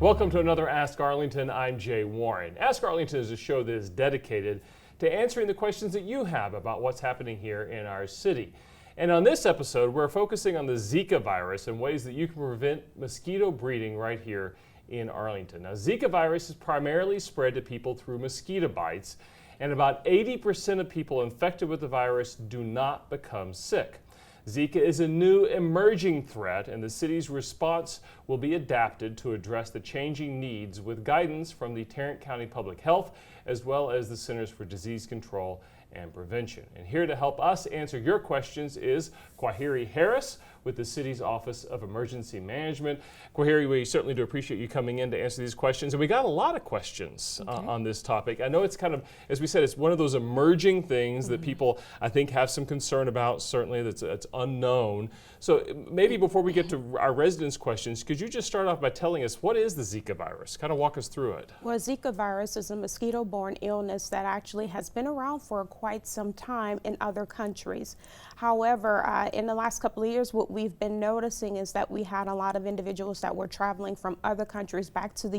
Welcome to another Ask Arlington. I'm Jay Warren. Ask Arlington is a show that is dedicated to answering the questions that you have about what's happening here in our city. And on this episode, we're focusing on the Zika virus and ways that you can prevent mosquito breeding right here in Arlington. Now, Zika virus is primarily spread to people through mosquito bites, and about 80% of people infected with the virus do not become sick. Zika is a new emerging threat, and the city's response will be adapted to address the changing needs with guidance from the Tarrant County Public Health as well as the Centers for Disease Control and Prevention. And here to help us answer your questions is Kwaheri Harris with the city's Office of Emergency Management. Kwaheri, we certainly do appreciate you coming in to answer these questions. And we got a lot of questions on this topic. I know it's kind of, as we said, it's one of those emerging things that people, I think, have some concern about, certainly that's unknown. So maybe before we get to our residents' questions, could you just start off by telling us what is the Zika virus? Kind of walk us through it. Well, Zika virus is a mosquito-borne illness that actually has been around for quite some time in other countries. However, in the last couple of years, what we've been noticing is that we had a lot of individuals that were traveling from other countries back to the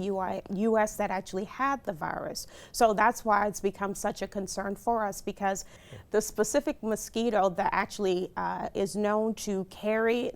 U.S. that actually had the virus. So that's why it's become such a concern for us, because the specific mosquito that actually is known to carry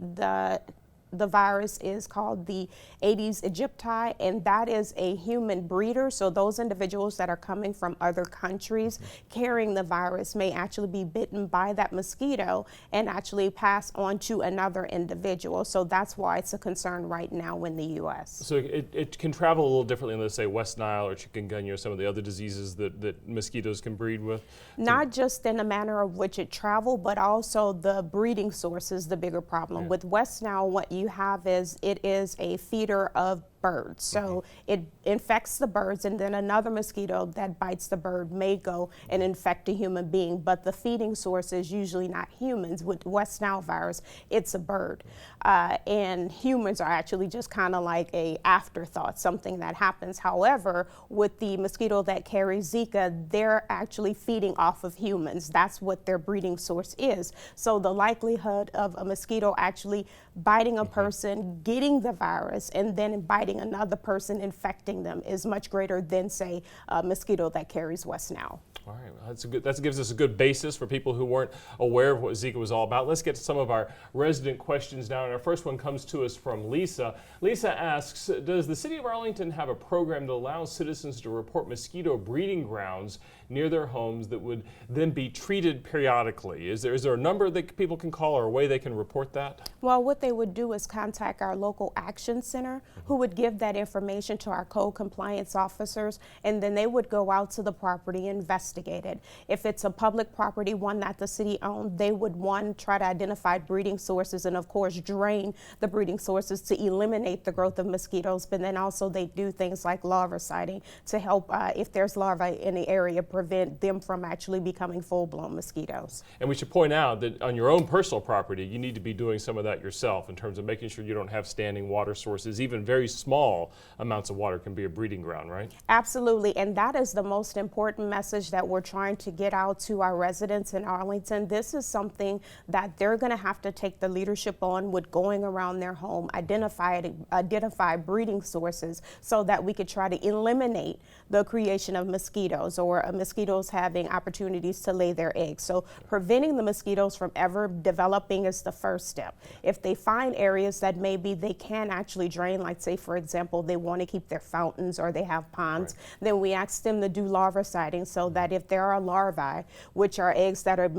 the virus is called the Aedes aegypti, and that is a human breeder. So those individuals that are coming from other countries carrying the virus may actually be bitten by that mosquito and actually pass on to another individual. So that's why it's a concern right now in the U.S. So it can travel a little differently than, let's say, West Nile or chikungunya or some of the other diseases that mosquitoes can breed with? Not just in the manner of which it traveled, but also the breeding source is the bigger problem. With West Nile, what you have is it is a feeder of birds. So it infects the birds, and then another mosquito that bites the bird may go and infect a human being, but the feeding source is usually not humans. With West Nile virus, it's a bird. And humans are actually just kind of like a afterthought, something that happens. However, with the mosquito that carries Zika, they're actually feeding off of humans. That's what their breeding source is. So the likelihood of a mosquito actually biting a person, getting the virus, and then biting another person, infecting them, is much greater than, say, a mosquito that carries West Nile. All right, well, that gives us a good basis for people who weren't aware of what Zika was all about. Let's get to some of our resident questions now, and our first one comes to us from Lisa. Lisa asks, does the city of Arlington have a program that allows citizens to report mosquito breeding grounds near their homes that would then be treated periodically? Is there a number that people can call or a way they can report that? Well, what they would do is contact our local action center, who would give that information to our code compliance officers, and then they would go out to the property and investigate it. If it's a public property, one that the city owned, they would, one, try to identify breeding sources and of course drain the breeding sources to eliminate the growth of mosquitoes, but then also they do things like larviciding to help, if there's larvae in the area, prevent them from actually becoming full-blown mosquitoes. And we should point out that on your own personal property, you need to be doing some of that yourself in terms of making sure you don't have standing water sources. Even very small amounts of water can be a breeding ground, right? Absolutely, and that is the most important message that we're trying to get out to our residents in Arlington. This is something that they're going to have to take the leadership on, with going around their home, identify breeding sources so that we could try to eliminate the creation of mosquitoes or mosquitoes having opportunities to lay their eggs. So preventing the mosquitoes from ever developing is the first step. If they find areas that maybe they can actually drain, like say for example they want to keep their fountains or they have ponds, then we ask them to do larviciding so that if there are larvae, which are eggs that are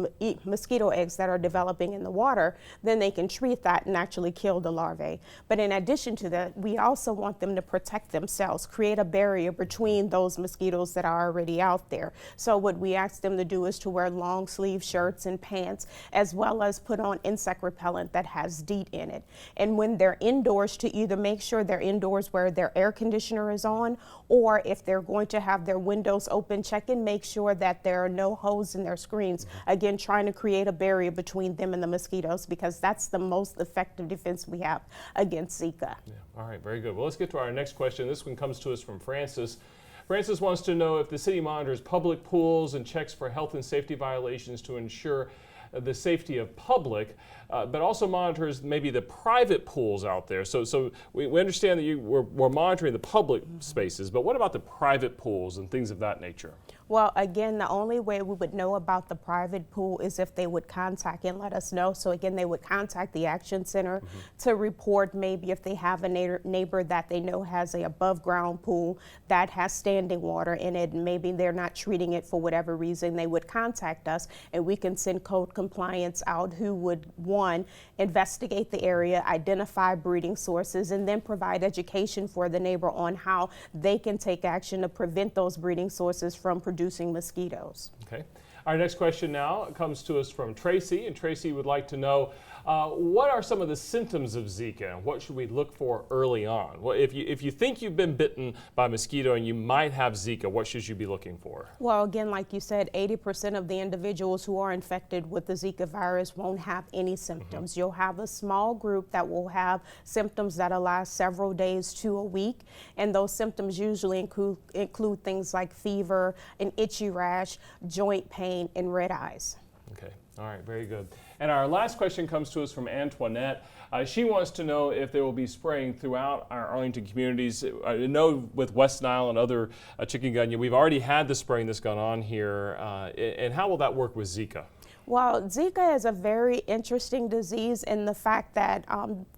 mosquito eggs that are developing in the water, then they can treat that and actually kill the larvae. But in addition to that, we also want them to protect themselves, create a barrier between those mosquitoes that are already out there. So what we ask them to do is to wear long sleeve shirts and pants, as well as put on insect repellent that has DEET in it. And when they're indoors, to either make sure they're indoors where their air conditioner is on, or if they're going to have their windows open, check and make sure that there are no holes in their screens. Again, trying to create a barrier between them and the mosquitoes, because that's the most effective defense we have against Zika. Yeah. All right, very good. Well, let's get to our next question. This one comes to us from Francis. Francis wants to know if the city monitors public pools and checks for health and safety violations to ensure the safety of public. but also monitors maybe the private pools out there. So we understand that we're monitoring the public spaces, but what about the private pools and things of that nature? Well, again, the only way we would know about the private pool is if they would contact and let us know. So again, they would contact the Action Center to report maybe if they have a neighbor that they know has a above ground pool that has standing water in it, and maybe they're not treating it for whatever reason. They would contact us and we can send code compliance out who would, one, investigate the area, identify breeding sources, and then provide education for the neighbor on how they can take action to prevent those breeding sources from producing mosquitoes. Okay. Our next question now comes to us from Tracy, and Tracy would like to know what are some of the symptoms of Zika and what should we look for early on? Well, if you think you've been bitten by a mosquito and you might have Zika, what should you be looking for? Well, again, like you said, 80% of the individuals who are infected with the Zika virus won't have any symptoms. You'll have a small group that will have symptoms that'll last several days to a week, and those symptoms usually include things like fever, an itchy rash, joint pain, and red eyes. Okay. All right, very good. And our last question comes to us from Antoinette. She wants to know if there will be spraying throughout our Arlington communities. I know with West Nile and other chikungunya, we've already had the spraying that's gone on here. And how will that work with Zika? Well, Zika is a very interesting disease in the fact that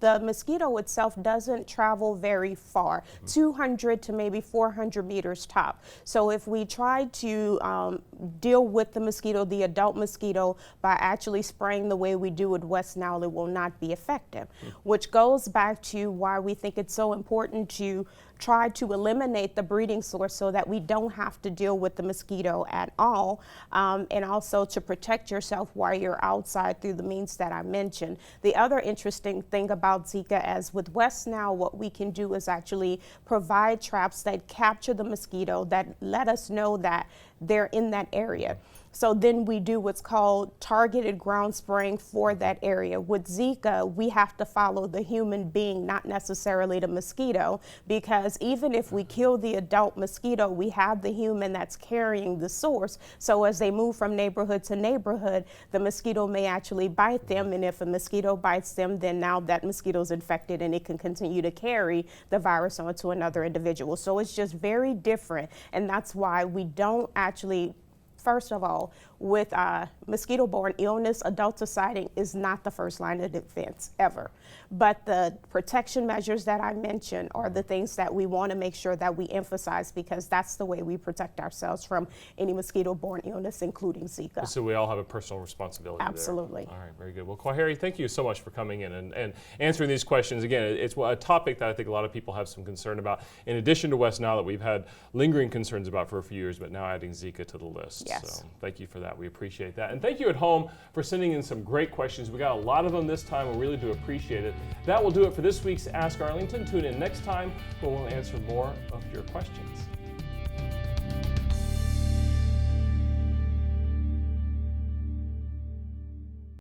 the mosquito itself doesn't travel very far, 200 to maybe 400 meters top. So if we try to deal with the mosquito, the adult mosquito, by actually spraying the way we do with West Nile, it will not be effective, which goes back to why we think it's so important to try to eliminate the breeding source so that we don't have to deal with the mosquito at all, and also to protect yourself while you're outside through the means that I mentioned. The other interesting thing about Zika, as with West Nile, what we can do is actually provide traps that capture the mosquito that let us know that they're in that area. So then we do what's called targeted ground spraying for that area. With Zika, we have to follow the human being, not necessarily the mosquito, because even if we kill the adult mosquito, we have the human that's carrying the source. So as they move from neighborhood to neighborhood, the mosquito may actually bite them, and if a mosquito bites them, then now that mosquito's infected and it can continue to carry the virus onto another individual. So it's just very different, and that's why we don't actually, first of all, with mosquito-borne illness, adulticiding is not the first line of defense ever. But the protection measures that I mentioned are the things that we want to make sure that we emphasize, because that's the way we protect ourselves from any mosquito-borne illness, including Zika. So we all have a personal responsibility. Absolutely. There. All right, very good. Well, Kwaheri, thank you so much for coming in and answering these questions. Again, it's a topic that I think a lot of people have some concern about, in addition to West Nile that we've had lingering concerns about for a few years, but now adding Zika to the list. Yes. So thank you for that. We appreciate that. And thank you at home for sending in some great questions. We got a lot of them this time. We really do appreciate it. That will do it for this week's Ask Arlington. Tune in next time when we'll answer more of your questions.